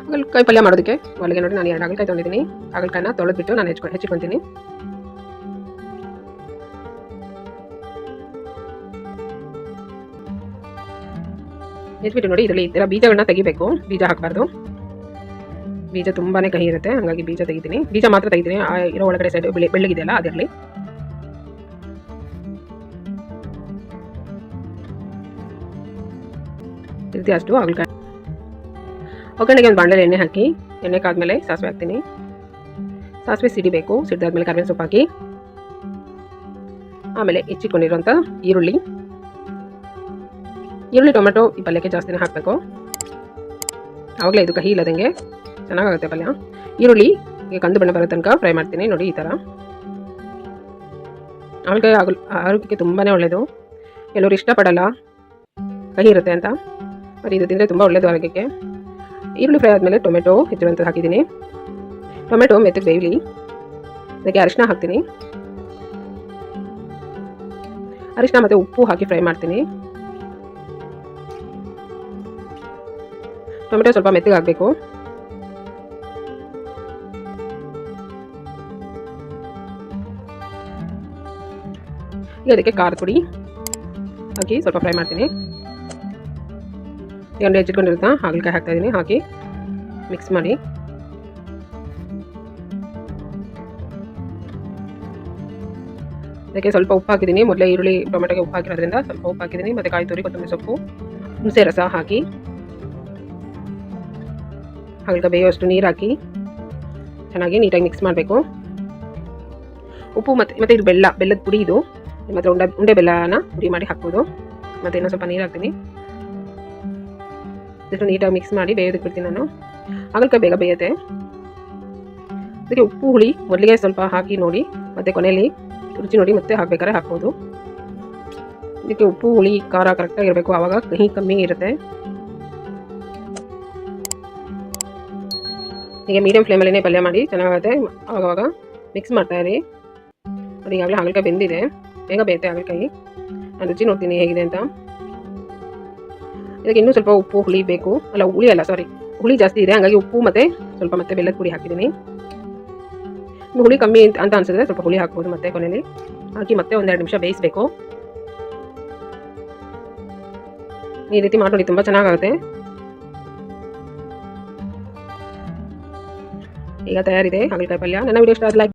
ಹಾಗಲಕಾಯಿ ಪಲ್ಯ ಮಾಡೋದಕ್ಕೆ ಒಳಗೆ ನೋಡಿ ನಾನು 2 ಹಾಗಲಕಾಯಿ ತೊಗೊಂಡಿದ್ದೀನಿ. ಹಾಗಲಕಾಯಿನ ತೊಳೆದ್ಬಿಟ್ಟು ನಾನು ಹೆಚ್ಚಿಟ್ಕೊತೀನಿ. ಹೆಚ್ಚಿಬಿಟ್ಟು ನೋಡಿ ಇದರಲ್ಲಿ ಈ ಥರ ಬೀಜಗಳನ್ನ ತೆಗಿಬೇಕು. ಬೀಜ ಹಾಕಬಾರ್ದು. ಬೀಜ ತುಂಬಾ ಕಹಿ ಇರುತ್ತೆ, ಹಾಗಾಗಿ ಬೀಜ ತೆಗಿತೀನಿ. ಬೀಜ ಮಾತ್ರ ತೆಗಿತೀನಿ. ಇರೋ ಒಳಗಡೆ ಸೈಡ್ ಬೆಳ್ಳಗಿದೆಯಲ್ಲ ಅದಿರಲಿ. ಇರ್ತಿ ಅಷ್ಟು ಹಾಗಲಕಾಯಿ. ಒಗ್ಗರಣೆಗೆ ಒಂದು ಬಾಣಲೆಯಲ್ಲಿ ಎಣ್ಣೆ ಹಾಕಿ, ಎಣ್ಣೆ ಕಾದ್ಮೇಲೆ ಸಾಸಿವೆ ಹಾಕ್ತೀನಿ. ಸಾಸಿವೆ ಸಿಡಿಬೇಕು. ಸಿಡಿದಾದ್ಮೇಲೆ ಕರಿಬೇವಿನ ಸೊಪ್ಪು ಹಾಕಿ, ಆಮೇಲೆ ಹೆಚ್ಚಿಟ್ಕೊಂಡಿರೋಂಥ ಈರುಳ್ಳಿ, ಟೊಮೆಟೊ ಈ ಪಲ್ಯಕ್ಕೆ ಜಾಸ್ತಿನೇ ಹಾಕಬೇಕು. ಆವಾಗಲೇ ಇದು ಕಹಿ ಇಲ್ಲದಂಗೆ ಚೆನ್ನಾಗಾಗುತ್ತೆ ಪಲ್ಯ. ಈರುಳ್ಳಿ ಕಂದು ಬಣ್ಣ ಬರೋ ತನಕ ಫ್ರೈ ಮಾಡ್ತೀನಿ. ನೋಡಿ ಈ ಥರ. ಹಾಗಲಕಾಯಿ ಆರೋಗ್ಯಕ್ಕೆ ತುಂಬಾ ಒಳ್ಳೆಯದು. ಕೆಲವರು ಇಷ್ಟಪಡಲ್ಲ, ಕಹಿ ಇರುತ್ತೆ ಅಂತ, ಬಟ್ ಇದು ತಿಂದರೆ ತುಂಬ ಒಳ್ಳೆಯದು ಆರೋಗ್ಯಕ್ಕೆ. ಈರುಳ್ಳಿ ಫ್ರೈ ಆದಮೇಲೆ ಟೊಮೆಟೊ ಹೆಚ್ಚಿರುವಂಥದ್ದು ಹಾಕಿದ್ದೀನಿ. ಟೊಮೆಟೊ ಮೆತ್ತಗೆ ಬೇಯಲಿ. ಅದಕ್ಕೆ ಅರಿಶಿನ ಹಾಕ್ತೀನಿ. ಅರಿಶಿನ ಮತ್ತು ಉಪ್ಪು ಹಾಕಿ ಫ್ರೈ ಮಾಡ್ತೀನಿ. ಟೊಮೆಟೊ ಸ್ವಲ್ಪ ಮೆತ್ತಗೆ ಆಗಬೇಕು. ಈಗ ಅದಕ್ಕೆ ಖಾರದ ಪುಡಿ ಹಾಕಿ ಸ್ವಲ್ಪ ಫ್ರೈ ಮಾಡ್ತೀನಿ. ಈಗ ಹೆಚ್ಚಿಟ್ಕೊಂಡಿರುತ್ತಾ ಹಾಗಲಕಾಯಿ ಹಾಕ್ತಾಯಿದ್ದೀನಿ. ಹಾಕಿ ಮಿಕ್ಸ್ ಮಾಡಿ. ಅದಕ್ಕೆ ಸ್ವಲ್ಪ ಉಪ್ಪು ಹಾಕಿದ್ದೀನಿ. ಮೊದಲೇ ಈರುಳ್ಳಿ ಟೊಮೆಟೊಗೆ ಉಪ್ಪು ಹಾಕಿರೋದ್ರಿಂದ ಸ್ವಲ್ಪ ಉಪ್ಪು ಹಾಕಿದ್ದೀನಿ. ಮತ್ತು ಕಾಯಿ ತುರಿ, ಕೊತ್ತಂಬರಿ ಸೊಪ್ಪು, ಹುಣಸೆ ರಸ ಹಾಕಿ ಹಾಗಲಕಾಯಿ ಬೇಯೋಷ್ಟು ನೀರು ಹಾಕಿ ಚೆನ್ನಾಗಿ ನೀಟಾಗಿ ಮಿಕ್ಸ್ ಮಾಡಬೇಕು. ಉಪ್ಪು ಮತ್ತು ಇದು ಬೆಲ್ಲದ ಪುಡಿ. ಇದು ಮತ್ತು ಉಂಡೆ ಬೆಲ್ಲನ ಪುಡಿ ಮಾಡಿ ಹಾಕ್ಬೋದು. ಮತ್ತು ಇನ್ನೂ ಸ್ವಲ್ಪ ನೀರು ಹಾಕ್ತೀನಿ. ಇದನ್ನು ನೀಟಾಗಿ ಮಿಕ್ಸ್ ಮಾಡಿ ಬೇಯೋದಕ್ಕೆ ಬಿಡ್ತೀನಿ ನಾನು. ಹಾಗಲಕಾಯಿ ಬೇಗ ಬೇಯುತ್ತೆ. ಅದಕ್ಕೆ ಉಪ್ಪು ಹುಳಿ ಮೊದಲಿಗೆ ಸ್ವಲ್ಪ ಹಾಕಿ ನೋಡಿ, ಮತ್ತು ಕೊನೆಯಲ್ಲಿ ರುಚಿ ನೋಡಿ ಮತ್ತೆ ಹಾಕಬೇಕಾದ್ರೆ ಹಾಕ್ಬೋದು. ಇದಕ್ಕೆ ಉಪ್ಪು ಹುಳಿ ಖಾರ ಕರೆಕ್ಟಾಗಿ ಇರಬೇಕು, ಆವಾಗ ಕಹಿ ಕಮ್ಮಿ ಇರುತ್ತೆ. ಈಗ ಮೀಡಿಯಂ ಫ್ಲೇಮಲ್ಲೇ ಪಲ್ಯ ಮಾಡಿ ಚೆನ್ನಾಗುತ್ತೆ. ಆವಾಗ ಮಿಕ್ಸ್ ಮಾಡ್ತಾಯಿರಿ. ಅದು ಈಗಾಗಲೇ ಹಾಗಲಕಾಯಿ ಬೆಂದಿದೆ, ಬೇಗ ಬೇಯುತ್ತೆ ಹಾಗಲಕಾಯಿ. ನಾನು ರುಚಿ ನೋಡ್ತೀನಿ ಹೇಗಿದೆ ಅಂತ. ಇದಕ್ಕೆ ಇನ್ನೂ ಸ್ವಲ್ಪ ಉಪ್ಪು ಹುಳಿ ಬೇಕು. ಹುಳಿ ಜಾಸ್ತಿ ಇದೆ, ಹಾಗಾಗಿ ಉಪ್ಪು ಮತ್ತು ಸ್ವಲ್ಪ ಮತ್ತೆ ಬೆಲ್ಲದ ಪುಡಿ ಹಾಕಿದ್ದೀನಿ. ಹುಳಿ ಕಮ್ಮಿ ಅಂತ ಅನ್ಸಿದ್ರೆ ಸ್ವಲ್ಪ ಹುಳಿ ಹಾಕ್ಬೋದು. ಮತ್ತೆ ಕೊನೆಯಲ್ಲಿ ಹಾಕಿ ಮತ್ತೆ 1-2 ನಿಮಿಷ ಬೇಯಿಸಬೇಕು. ಈ ರೀತಿ ಮಾಡಿ ತುಂಬ ಚೆನ್ನಾಗಾಗುತ್ತೆ. ಈಗ ತಯಾರಿದೆ ಹಾಗಲಕಾಯಿ ಪಲ್ಯ. ನನ್ನ ವಿಡಿಯೋ ಇಷ್ಟ ಆದ್ರೆ ಲೈಕ್